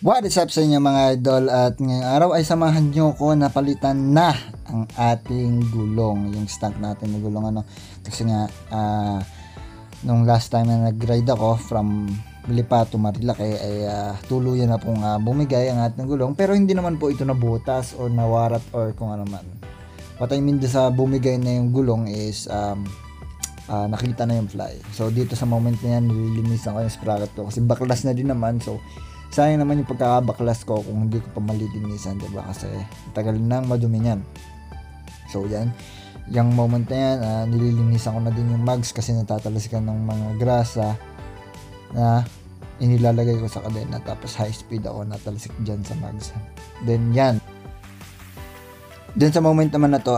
What is up sa inyo mga idol, at ngayong araw ay samahan nyo ko na palitan na ang ating gulong, yung stock natin na gulong kasi nga nung last time na nag-ride ako from Lipa to Marilake ay tuluyan na pong bumigay ang ating gulong, pero hindi naman po ito nabutas or nawarat or kung ano man. What I mean sa bumigay na yung gulong is nakita na yung fly. So dito sa moment na yan nililinisan ko yung sprocket ko kasi baklas na din naman, so sayang naman yung pagkakabaklas ko kung hindi ko pa malilinisan, diba? Kasi tagal nang madumi yan. So yan, yung moment na yan, nililinisan ko na din yung mags kasi natatalasikan ng mga grasa na inilalagay ko sa kadena, tapos high speed ako natalasik dyan sa mags. Then yan, then sa moment naman na to,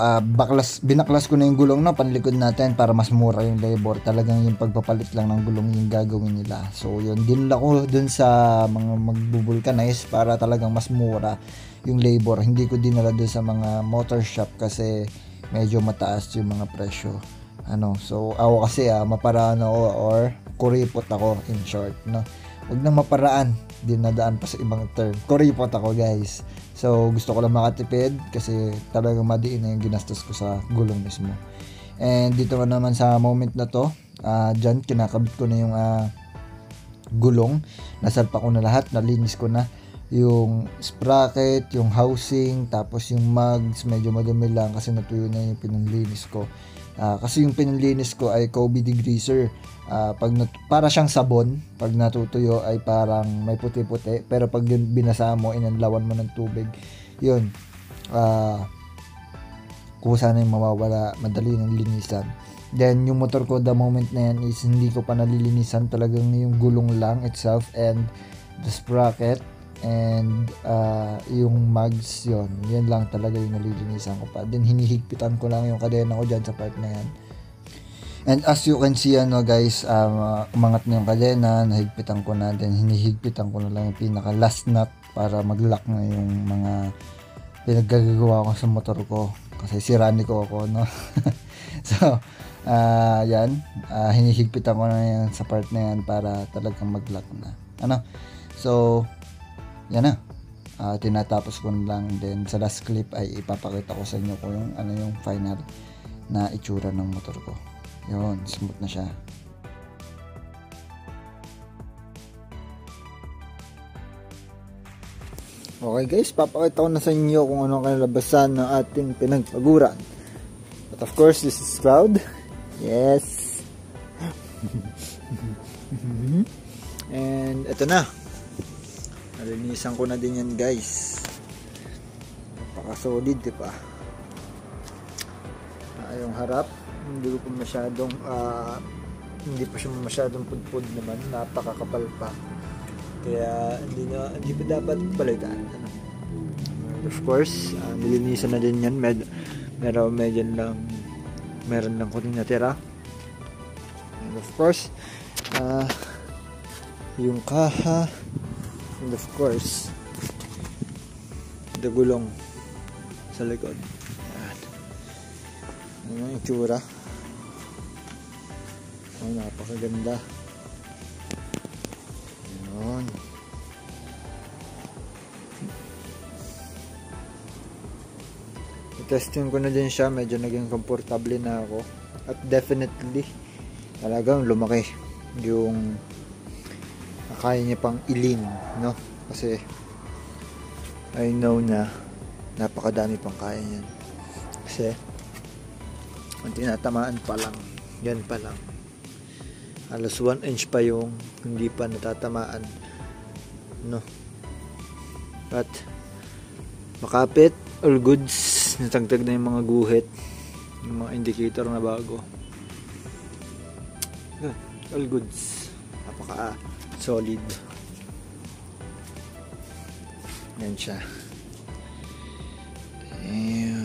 binaklas ko na yung gulong na panlikod natin para mas mura yung labor. Talagang yung pagpapalit lang ng gulong yung gagawin nila. So yun, dinala ko dun sa mga magbubulkanize para talagang mas mura yung labor. Hindi ko dinala dun sa mga motor shop kasi medyo mataas yung mga presyo. So ako kasi maparaan ako or kuripot ako, in short, no. Huwag nang maparaan, dinadaan pa sa ibang term. Kuripot ako, guys. So gusto ko lang makatipid kasi talagang madiin na yung ginastos ko sa gulong mismo. And dito naman sa moment na to, dyan kinakabit ko na yung gulong. Nasalpa ko na lahat, nalinis ko na yung sprocket, yung housing, tapos yung mags medyo madumi lang kasi natuyo na yung pinanlinis ko. Kasi yung pinanlinis ko ay Kobe degreaser. Para siyang sabon, pag natutuyo ay parang may puti-puti, pero pag binasa mo, inanlawan mo ng tubig, yun, kusa na yung mawawala, madali ng linisan. Then yung motor ko, the moment na yan is hindi ko pa nalilinisan, talagang yung gulong lang itself and the sprocket and yung mags, yan lang talaga yung nalilinisan ko pa. Then hinihigpitan ko lang yung kadena ko dyan sa part na yan. And as you can see, guys, umangat na yung kadena, nahigpitan ko na, then hinihigpitan ko na lang yung pinaka last nut para mag-lock na yung mga pinaggagawa ko sa motor ko kasi sirani ko ako, no. So yan, hinihigpitan ko na yan sa part na yan para talagang mag-lock na, so yan na, tinatapos ko na lang. Then sa last clip ay ipapakita ko sa inyo kung yung final na itsura ng motor ko. Yun, smooth na siya. Okay guys, papakita ko na sa inyo kung ano ang kalalabasan ng ating pinagpaguran. But of course, this is Cloud. Yes. And ito na, nalinisan ko na din yan, guys. Napaka-solid, diba? Yung harap, hindi pa masyadong hindi pa siya masyadong pudpud naman, napakakapal pa, kaya hindi pa dapat balikan. Of course, nilinisan na din yan. Meron lang kuning natira. And of course, yung kaha, and of course the gulong sa likod. Ano yung itsura? Napakaganda. Yun. I-testing ko na din siya. Medyo naging komportable na ako. At definitely, talagang lumaki yung kaya niya pang ilin, no? Kasi I know na napakadami pang kaya niyan. Kasi ang tinatamaan pa lang, yan pa lang, halos 1 inch pa yung hindi pa natatamaan, no? But makapit, all goods, natagtag na yung mga guhit, yung mga indicator na bago. Good, all goods, napaka solid. Yan siya. Damn.